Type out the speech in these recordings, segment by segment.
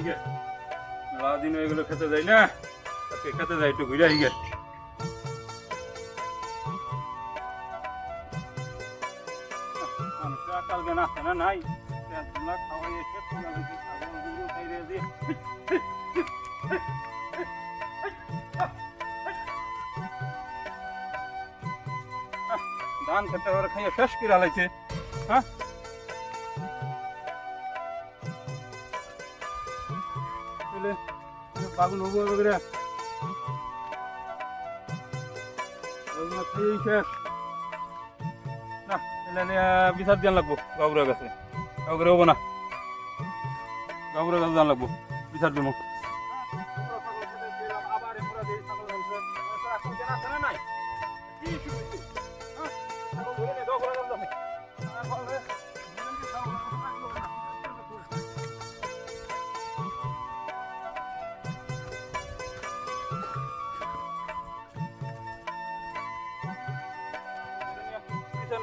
গে মেলা দিন হয়ে গেল খেতে যাই না, আজকে খেতে যাই, একটু ঘুরে গে। মানুষের আকাল জ্ঞান আছে না নাই? খাওয়াই ধান খেতে খাইয়ে শেষ করে হালাইছে। হ্যাঁ, বাগুন হবো বগরে শেষ না, বিচার দিয়ান লাগবো গাবুরের কাছে। গাবুরে হবো না, গাবুরের কাছে জান লাগবো, বিচার দিব।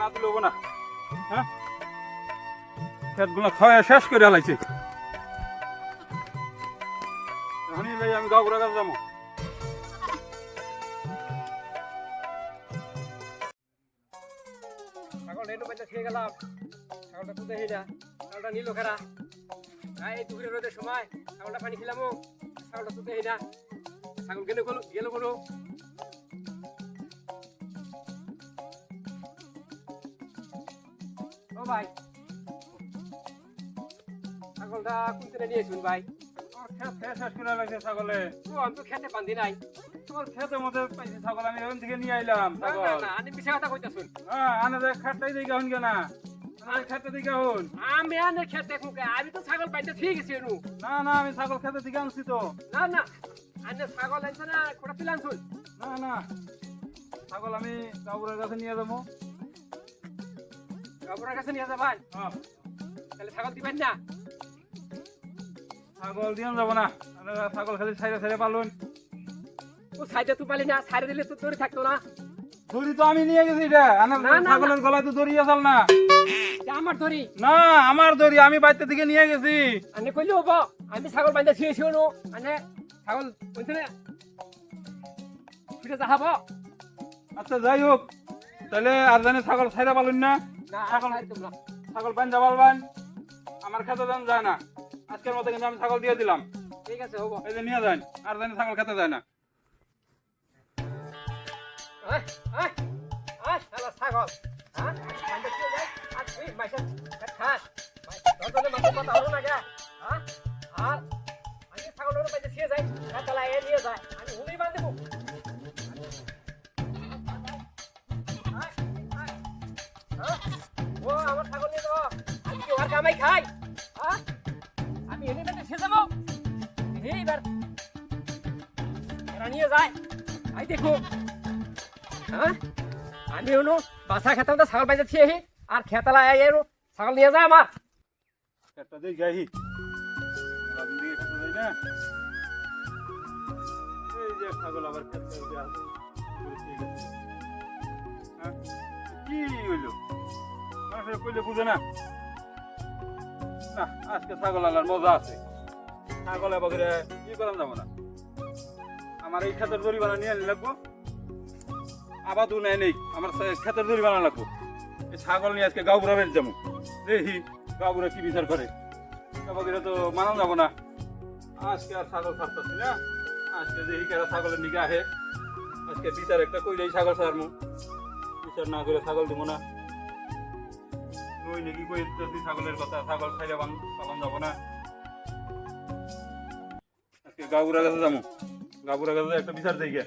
না দিলে হবো না। হ্যাঁ, খেতগুলো খাওয়া শেষ করে হালাইছে। আমি গাবুরের কাছে যাবো। ছাগল রেনু বাচ্চা খেয়ে গেলাম, ছাগলটা তুলতে হই না, ছাগলটা নিল খারা এই দুপুরে রোদের সময় ছাগলটা পানি খেলাম, ছাগলটা তুলতে হই না। ছাগল গেলে গেল কোনো ও ভাই, ছাগলটা কুনতে নিয়ে শুন ভাই। শেষ করে হালাইছে ছাগলে। আমি তো খেতে পান্দি নাই। তোমার খেতের মধ্যে পাইছি ছাগল, আমি ওখান থেকে নিয়ে আইলাম ছাগল। আমি মিশা কথা কইতাছুন। হ্যাঁ, আনে খেতটাই দিকে হন কেনা, খেতে দিকে হন। আমি আনে খেত দেখুন, আমি তো ছাগল পাইতে ঠিক গেছি। না না, আমি ছাগল খেতে দিকে আনছি তো। না না, আনে ছাগল আনছে না, খোটা তুলে আনছুন। না না, ছাগল আমি গাবুরের কাছে নিয়ে যাবো। গাবুরের কাছে নিয়ে যাবেন? তাহলে ছাগল দিবেন না? ছাগল দিয়ে যাবো না, ছাগল খালি ছাইড়ে ছাইড়ে পালুন। ও সাইডে তো পালি না, সাইডে দিলে তো দড়ি থাকতো না। দড়ি তো আমি নিয়ে গেছি, ছাগলের গলায় তো দড়ি আসাল না। আমার দড়ি না, আমার দড়ি আমি বাড়িতে থেকে নিয়ে গেছি। আনে কইলে হবো, আমি ছাগল বাইন্দা ছিয়েছি অনু, আনে ছাগল কইতে না ফিরে যাবো। আচ্ছা যাই হোক, তাহলে আর জানে ছাগল ছাইড়া পালুন না। ছাগল ছাগল বান্ধা পালবেন, আমার খেতে যান যায় না। আজকের মতো কিন্তু আমি ছাগল দিয়ে দিলাম। ঠিক আছে হবো, এই যে নিয়ে যান, আর জানি ছাগল খেতে যায় না। ছাগল হ্যাঁ আর তুই মাইসা খাস মাথা কথা হলো না গা। আর আমি ছাগল বাইতে ছিয়ে যাই, তাহলে এ নিয়ে যায়, আমি হুলি বাঁধ দেবো। ও আমার ছাগল নিয়ে যাবো, আমি কি ওর কামাই খাই? আমি এনে বাইতে ছিয়ে যাবো, এইবার এরা নিয়ে যায়। আই দেখো, হ্যাঁ আমি হলো বাসা খেতাম তো ছাগল বাইতে ছিয়ে আর খেতালা ছাগল নিয়ে যায় আমার। একটা দিয়ে যাই দিকে খেতে যাই না, এই যে ছাগল আবার খেতে কি হইলো? মানুষের কইলে বুঝে না। না, আজকে ছাগল আলার মজা আছে। ছাগলে বগরে কি করাম যাবো না, আমার এই খেতের দড়ি বানা নিয়ে লাগবো। আবাদও নেই, আমার খেতের দড়ি বানা লাগবো। এই ছাগল নিয়ে আজকে গাবুরা বের যাবো, দেখি গাবুরা কি বিচার করে। বগরে তো মানা যাবো না, আজকে আর ছাগল ছাড়তেছি না। আজকে দেখি কেরা ছাগলের নিকে আহে, আজকে বিচার একটা কইলেই ছাগল ছাড়মু। বিচার না করে ছাগল দিব না। ওই নাকি কইতেছি ছাগলের কথা, ছাগল খাইলে পালন যাবো না। আজকে গাবুরা কাছে যাবো, গাবুরা কাছে একটা বিচার দেখে।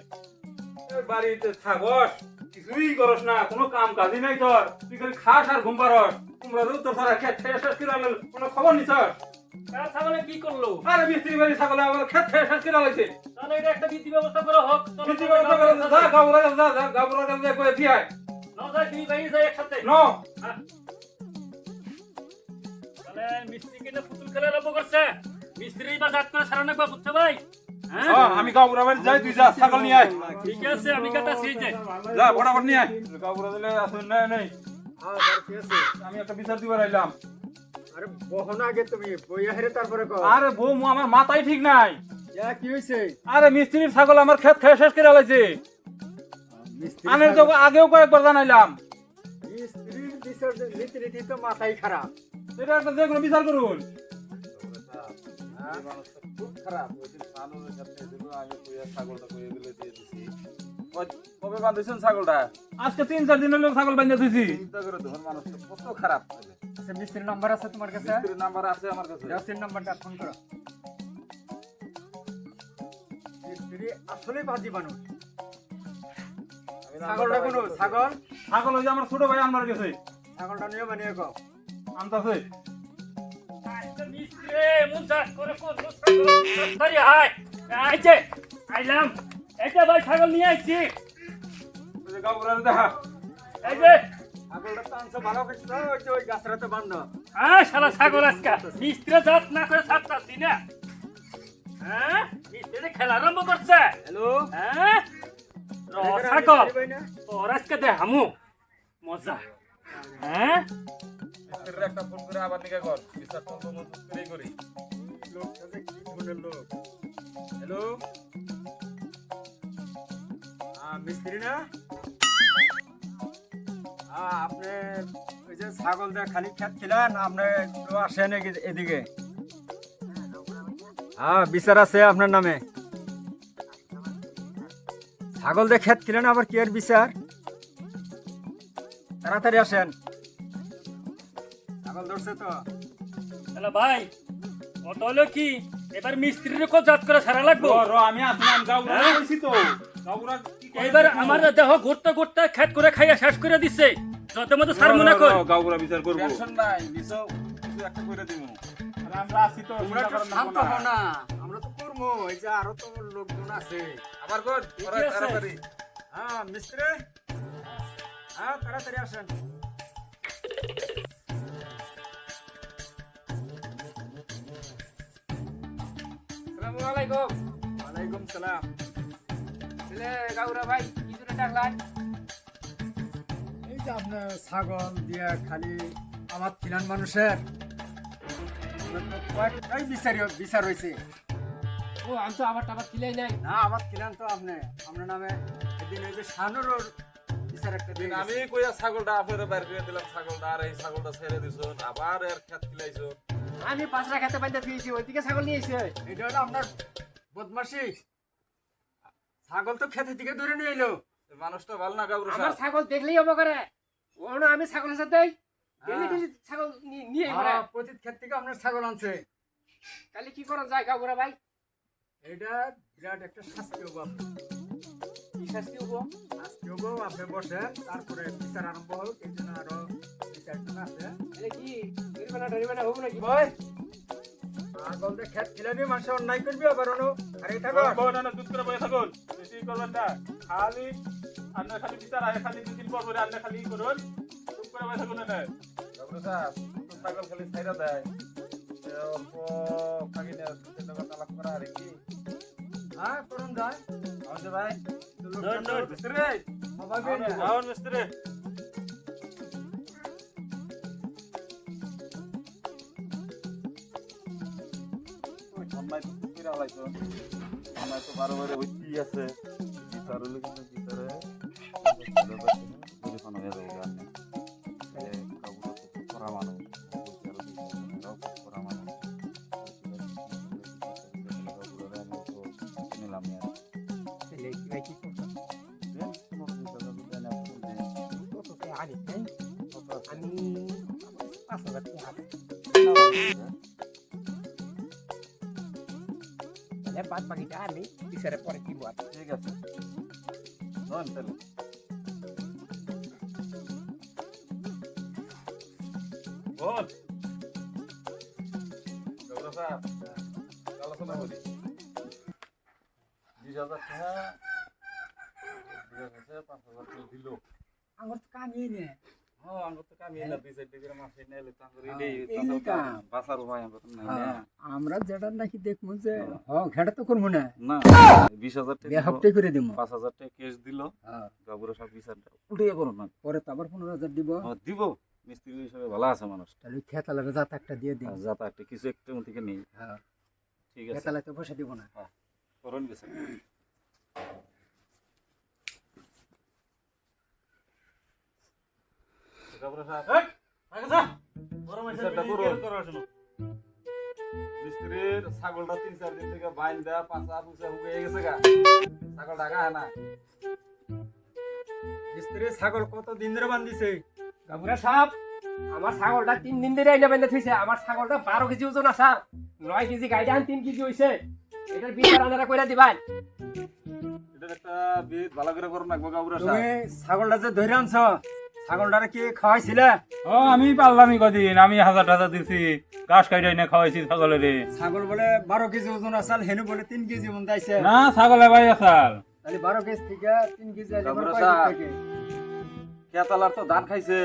বাড়িতে থাকস, কিছুই করস না, কোনো কাম কাজই নাই তোর। তুই খালি খাস আর ঘুম পারস। তোমরা তোর সারা খেত শেষ করে কোনো খবর নিছস? ছাগলে কি করলো? আরে মিস্ত্রি বাড়ি ছাগলে আমার খেত শেষ করে লাইছে। তাহলে এটা একটা বিধি ব্যবস্থা করা হোক। বিধি ব্যবস্থা করে যা গাবুরা কাছে যা, গাবুরা কাছে কই দিয়ে আয়। না যাই দুই ভাই যাই একসাথে। নো, তাহলে মিস্ত্রি কিনে পুতুল খেলা আরম্ভ করছে। মিস্ত্রি বা জাত করে সারানো বা বুঝছো ভাই? হ্যাঁ, আমি গাবুরা বাড়ি যাই, তুই যা ছাগল নিয়ে আয়। ঠিক আছে, আমি কথা শিখে যা ফটাফট নিয়ে আয়। গাবুরা দিলে আসুন। নাই নাই, আমি একটা বিচার দিবার আইলাম। আরে বহন আগে তুমি বইয়া হেরে তারপরে কও। আরে বউ আমার মাথায় ঠিক নাই। কি হইছে? আরে মিস্ত্রির ছাগল আমার ক্ষেত খেয়ে শেষ করে আলাইছে। আমি তো আগেও কয়েকবার জানাইলাম। স্ত্রীর বিচার রীতি তো মাথায় খারাপ। এটা একটা যে কোনো বিচার করুন। খুব খারাপ ওই দিন সানুরের কাছে দিল আমি কইয়া ছাগলটা কইয়া দিলে দিয়ে দিছি কবে বাঁধিছেন ছাগলটা আজকে 3-4 দিন হলো ছাগল বান্ধা দিছি। চিন্তা করে দেখুন মানুষটা কত খারাপ ছেলে। আচ্ছা মিস্ত্রির নাম্বার আছে তোমার কাছে? মিস্ত্রির নাম্বার আছে আমার কাছে। মিস্ত্রির নাম্বারটা ফোন করো। মিস্ত্রি আসলে বাজি বানো। ছাগলটা কোনো ছাগল? ছাগল ওই যে আমার ছোট ভাই আনবার গেছে। ছাগলটা নিয়ে বানিয়ে কও। আনতাছে। মিস্ত্রি মুঞ্জা করে কোন ছাগল হাই আইছে আইলাম এটা ভাই ছাগল নিয়ে আইছি ওই যে গাবুরার দেখা। এই যে ছাগলটা টানছে ভালো করছে ওই যে ওই গাছটাতে বান্ধ। শালা ছাগল আজকা মিস্ত্রি জাত না করে ছাড়তাছি না হ্যাঁ মিস্ত্রি খেলা আরম্ভ করছে হ্যালো হ্যাঁ ছাগল ওর আজকে দে হামু মজা হ্যাঁ মিস্ত্রির একটা ফোন করে আবার নিকা কর বিচার তন্ত্র মজবুত করেই করি। লোকটা যে কি গুণের লোক। হ্যালো মিস্ত্রি না? আপনি ওই যে ছাগল দিয়ে খালি খেত খিলেন আপনি একটু আসেন এদিকে। বিচার আছে আপনার নামে। ছাগল দিয়ে খেত খিলেন আবার কি এর বিচার? তাড়াতাড়ি আসেন। ছাগল ধরছে তো। হ্যালো ভাই কত হলো কি এবার মিস্ত্রির কো জাত করে ছাড়া লাগবো র আমি আসলাম গাবুরা কইছি তো। গাবুরা কি করে? এইবার আমার দেহ ঘুরতে ঘুরতে খেত করে খাইয়া শেষ করে দিছে যত মতো সার মনে কর গাবুরা বিচার করব। টেনশন নাই কিছু কিছু একটা করে দিমু। আরে আমরা আসি তো। তোমরা চিন্তা একটু করেন শান্ত না। হও না। আমরা তো করবো এই যে আরো তো লোকজন আছে। আবার কর ঠিকই আছে। তাড়াতাড়ি। মিস্ত্রি তাড়াতাড়ি আসেন। আসসালামু আলাইকুম ওয়ালাইকুম সালাম। ছেলে গাউরা ভাই কি জন্য ডাকলেন এই যে আপনার ছাগল দিয়ে খালি আমার খিলান মানুষের কয়েকটাই বিচার হয়েছে। ও আমি তো আবার টাবার খিলাই নাই না আবার খিলান তো আপনি আপনার নামে এদিন এই যে শানুর বিচার একটা দিন আমি কইয়া ছাগলটা আপনারে বাইর করে দিলাম ছাগলটা আর এই ছাগলটা ছেড়ে দিছুন আবার এর খেত খিলাইছুন। আমি পাঁচটা খেতে পাইতে দিয়েছি ওইদিকে ছাগল নিয়ে এসে এটা হলো আপনার বদমাসি। ছাগল তো খেতে থেকে ধরে নিয়ে এলো। এই মানুষটা ভালো না গাবরু আমার সাহেব। ছাগল দেখলেই হবে করে ওনো আমি ছাগলের সাথে ডেলি ডেলি ছাগল নিয়ে ঘুরে প্রতি ক্ষেত থেকে আপনার ছাগল আনছে। তাহলে কি করা যায় গাউরা ভাই এটা বিরাট একটা শাস্তি হবো আপনার। কি শাস্তি হবো শাস্তি হবো আপনি বসেন তারপরে বিচার আরম্ভ হোক। এই জন্য আরো বিচারজন আছে। তাহলে কি ডরিবানা হবো নাকি ভাই ছাগল দিয়ে খেত খিলে নিয়ে মানুষ অন্যায় করবি আবার অন্য আর এই থাকো বউ না দুধ করে বসে থাকুন। বেশি করবেন না। খালি আপনি খালি বিচার আগে খালি 2-3 পর করে আপনি খালি করুন। চুপ করে বসে থাকুন না। গাবরু সাহেব তো ছাগল খালি ছাইরা দেয় এ অল্প কাগিনে টাকা তালাক করা আর কি করুন যায় আমাদের ভাই মিস্ত্রি সবাইকে আউন মিস্ত্রি। অন্যায় তো কইরা হলাইছো অন্যায় তো বারবার হইতেই আছে বিচার হলে কিন্তু বিচারে পরিফান হয়ে যাবে গান গাবরু তো করা মানুষ বিচারও করা মানুষ নিলাম ভাই কি করছো আগে আমি 5,000 টাকা হাতে তাহলে বাদ বাকিটা আমি বিচারে পরে কিনবো আর ঠিক আছে ধন তাহলে বল। গাবরু সাহেব আলোচনা করি 20,000 টাকা 5,000 টাকা দিল আমার তো কামিয়ে নে আমরা তো কামিয়ে না 2-4 টাকা মাসে নিলে তো আমরা এই কাম। বাসার ভাই আমরা তো নাই না আমরা যেটা নাকি দেখবো যে ঘাটা তো করবো না না 20,000 টাকা হপ্তাহ করে দিব। 5,000 টাকা ক্যাশ দিল গাবুরা সব বিচারটা উঠে করো না পরে তো আবার 15,000 দিব। দিব মিস্ত্রি হিসেবে ভালো আছে মানুষ। তাহলে খেতালার জাত একটা দিয়ে দিন। আর যাতা একটা কিছু একটু থেকে নেই। হ্যাঁ, ঠিক আছে, খেতালায় তো বসে দিব না। করুন গেছে। মিস্ত্রির ছাগলটা 3-4 দিন থেকে বাইন দেয়া পাঁচা পুচা হুকে গেছে গা, ছাগল ঢাকা হয় না। মিস্ত্রি ছাগল কত দিন ধরে বান্ধিছে? গাবুরা সাহেব, আমার ছাগলটা 3 দিন ধরে আইনা বেঁধে থইছে। আমার ছাগলটা 12 কেজি ওজন আছে, 9 কেজি গাইডা 3 কেজি হইছে। এটার বিচার আনারা কইরা দিবেন। এটার একটা বিদ ভালো করে করুন লাগবো গাবুরা তুমি সাহেব। ছাগলটা যে ধরে আনছো, ছাগলটারে কি খাওয়াইছিলে? ও আমি পারলামই কদিন, আমি 1000 দিছি, ঘাস কাইটাই না খাওয়াইছি ছাগলের। ছাগল বলে 12 কেজি ওজন আসাল, হেনু বলে 3 কেজি মন দাইছে। না ছাগলে ভাই আসাল। তাহলে 12 কেজি থেকে 3 কেজি আইলে গাবুরা কয় সাহেব। থেকে? খেতালার তো ধান খাইছে,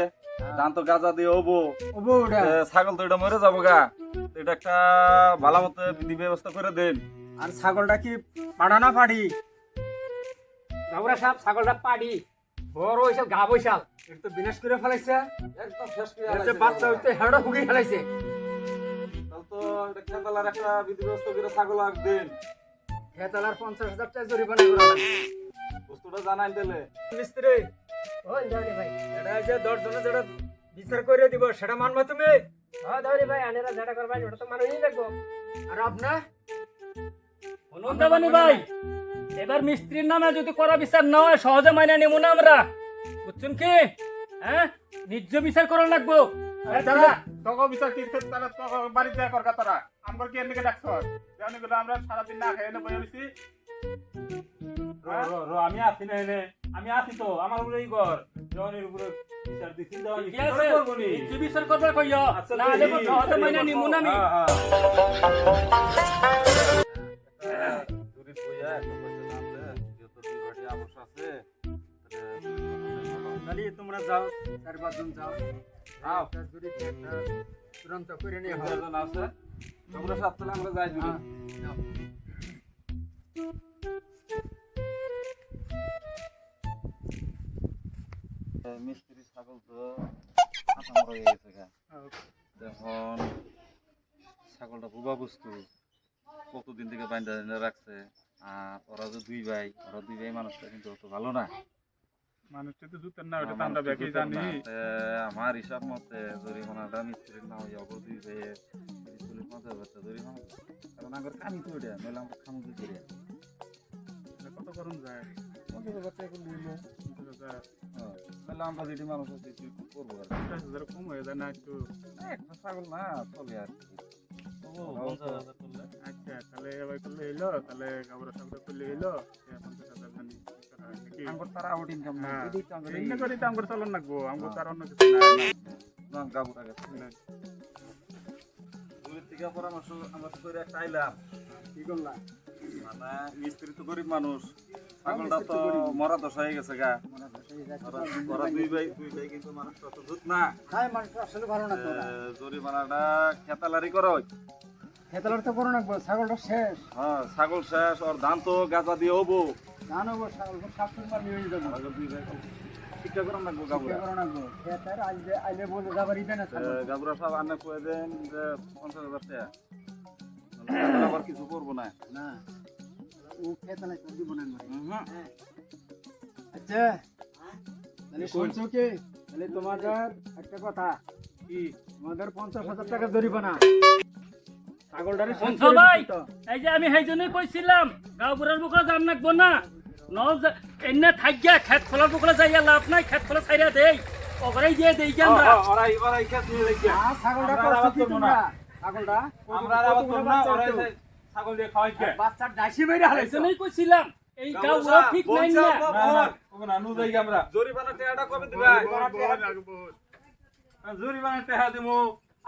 ধান তো গাজা দিয়ে হবো। ওবো ওটা। ছাগল তো এটা মরে যাবো গা, তো এটা একটা ভালো মতো বিধি ব্যবস্থা করে দেন। আর ছাগলটা কি পাড়া না পাড়ি? গাবুরা সাহেব, ছাগলটা পাড়ি বড় হইছে, গা বইছাল। এটা তো বিনাশ করে ফেলাইছে। একদম শেষ করে এর যে আলাইছে বাচ্চা গাবুরা। হইতে হেড়া হুকি ফেলাইছে। তাহলে তো এটা খেতালার একটা বিধি ব্যবস্থা করে ছাগল দেন। খেতালার 50,000 টাকা জরিমানা করা লাগবে। বস্তুটা জানাই দিলে। মিস্ত্রি, ওই দাওনি ভাই, এটা যে 10 জনে যেটা বিচার করে দিব সেটা মানবা তুমি? হ্যাঁ দাওনি ভাই, আনেরা যেটা করবেন ওটা তো মানুষই লাগবো। আর আপনার নন্দাবানি ভাই, এবার মিস্ত্রির নামে যদি করা বিচার না হয় সহজে মাইনা নেব না আমরা, বুঝছেন কি? হ্যাঁ, নিজ বিচার করা লাগবো। তারা তখন বিচার কি তারা তখন বাড়িতে যা করগা তারা আমরা কি এমনি ডাকছ জানি গুলো আমরা সারাদিন না খেয়ে বসে রইছি। আমি আছি না এনে, আমি আছি তো, আমার উপরে ই কর জনের উপরে বিচার দিছি দেওয়ানি ঠিক আছে, নিজ বিচার করবে কইও, না হলে সহজে মাইনা নিব না আমি। জরিপ বইয়া একটা পয়সা দাম দে, যেহেতু দুই বাড়ি আবশ্য আছে, তাহলে তোমরা যাও, 4-5 জন যাও। যাও। একটা জরিপ একটা চূড়ান্ত করে নিয়ে হবে। দুজন আছে, তোমরা সাত তাহলে আমরা যাই জরিপ। যাও। মিস্ত্রি ছাগল তো হাতা মরা হয়ে গেছে গা। দেখুন ছাগলটা বুবা বস্তু, কতদিন থেকে বাইন্দা রাখছে। আর ওরা যে দুই ভাই, ওরা দুই ভাই মানুষটা কিন্তু অত ভালো না। মানুষটা তো জুতের না, ওটা তো আমরা ব্যাগেই জানি। আমার হিসাব মতে জরিমানাটা মিস্ত্রির না হইয়া অপর দুই ভাইয়ের 50,000 টাকা জরিমানা। কারণ আগের কামি তো ওটা, নইলে আমরা খামু কি করে? কত করুন যায় 50,000 টাকা করে নিল। তাহলে আমরা যেটি মানুষ আছে তুই করবো আর কি। 50,000 কম হয়ে যায় না একটু? একটা ছাগল না চলে আর কি। আচ্ছা তাহলে এবার করলে হইলো, তাহলে গাবরা সাহেবটা করলে হইলো 50,000 জানি নাকি? আমার তারা আউট ইনকাম না, হ্যাঁ, এটাই তো আমরা এমনি এই করে তো আমরা চালান লাগবো, আমরা তার অন্য কিছু নাই। নাম গাবুর আগে দূরের থেকে পরামর্শ আমরা করে একটা আইলাম। কি করলা? মানে মিস্ত্রি তো গরিব মানুষ, ছাগলটা তো মরা দশা হয়ে গেছে গা। ওরা দুই ভাই কিন্তু মানুষটা তো ধুত না। খায় মানুষ আসলে ভালো না তো। জরিমানাটা খেতালারি করো। খেতালার তো করো নাকবো, ছাগলটা শেষ। হ্যাঁ ছাগল শেষ, ওর ধান তো গাঁজা দিয়ে হবো। জানো ছাগল সাতশো মার নিয়ে যাবো। ছাগল দুই ভাই শিক্ষা করাম লাগবো কি গাবুরা। করো নাকবো? খেতার আইলে বলে যাবার ইবে না ছাগল। গাবুরা সাহেব আনে কয়ে দেন যে 50,000 টাকা, নাহলে আবার কিছু করবো না। না, ও খেতালাই তো দিব না ঘরে। হুম। আচ্ছা, তাহলে শুনছো কি? তাহলে তোমাদের একটা কথা কি তোমাদের 50,000 টাকা জরিমানা। ছাগলটারে শেষ শুনছো করে ভাই? দিছি তো। এই যে আমি সেই জন্যই কইছিলাম গাঁওপুরের বুকে জান নাকবো না, এনে থাকিয়া খেত খোলার বুকলে যাইয়া লাভ নাই, খেত খোলা ছাইরা দেই, ওগরাই দিয়ে দেই কি আমরা। ওরাই খেত নিয়ে লেগে ছাগলটা আমরা করছো আবার কি করবো না। তোমরা? ছাগলটা আমরা আর আবার করব না, ওরাই ছাগল দিয়ে খাওয়াইছে। বাচ্চার ডাইসি মেরে এই হারাইছো। জন্যই কইছিলাম এই গাঁওপুরা ঠিক নাই না। না না ওকে না নু যাই আমরা জরিমানা টাকাটা কবে দিবে? জরিমানা টাকা দিমু।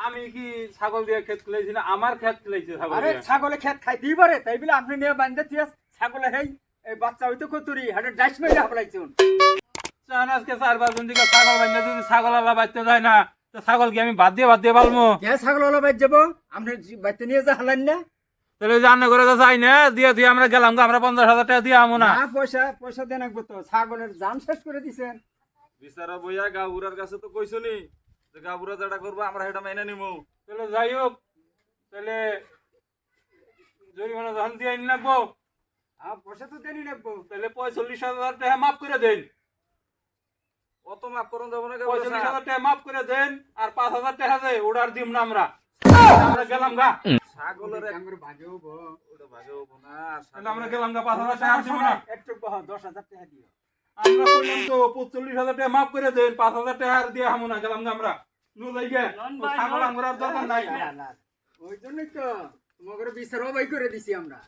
আমি কি ছাগল দিয়ে ক্ষেত খুলাইছি না? আমার ক্ষেত খুলাইছে ছাগল আরে দিয়ে। ছাগলে খেত খাইতেই পারে, তাই বলে আপনি নিয়ে বান্ধে দিয়েছ ছাগলে হেই এই বাচ্চা হইতো কতুরি হাটে ডাইস মেরে হাবলাইছুন। চান আজকে 4-5 জন দিকে ছাগল বান্ধা যদি ছাগল আলা বাইতে যায় না, তো ছাগল কি আমি বাদ দিয়ে পালমু? কে ছাগল হলো বাইর যাবো? আপনি বাইতে নিয়ে যা হালান না। তাহলে জানে করে তো চাই না, দিয়ে আমরা গেলাম গো, আমরা 50,000 টাকা দিয়ে আমু না। না পয়সা দেন একবার তো ছাগলের জান শেষ করে দিছেন। বিচারা বইয়া গাউরার কাছে তো কইছনি যে গাবুরা যেটা করবো আমরা সেটা মেনে নিবো। তাহলে যাই হোক, তাহলে জরিমানা যখন দিয়ে আইন লাগবো, পয়সা তো দেনি রাখবো। তাহলে 45,000 টাকা মাফ করে দেন। অত মাফ করুন যাবো না 45,000 টাকা মাফ করে দেন, আর 5,000 টাকা দেয় ওটার দিম না আমরা। আমরা গেলাম গা, ছাগলের আমার ভাগে হবো। ওটা ভাগে হবো না। তাহলে আমরা গেলাম গা, 5,000 টাকা আর দিব না। একটু বহ, 10,000 টাকা দিও। আমরা কইলাম তো 45,000 টাকা মাফ করে দেন, 5,000 টাকা আর দিয়ে হামু না, গেলাম গা আমরা। নো যাই গে, নন ও ভাই, ছাগল নন। আঙ্গুর আর দরকার নাই। ওই জন্যই তো তোমাকে বিচারও বাই করে দিছি আমরা।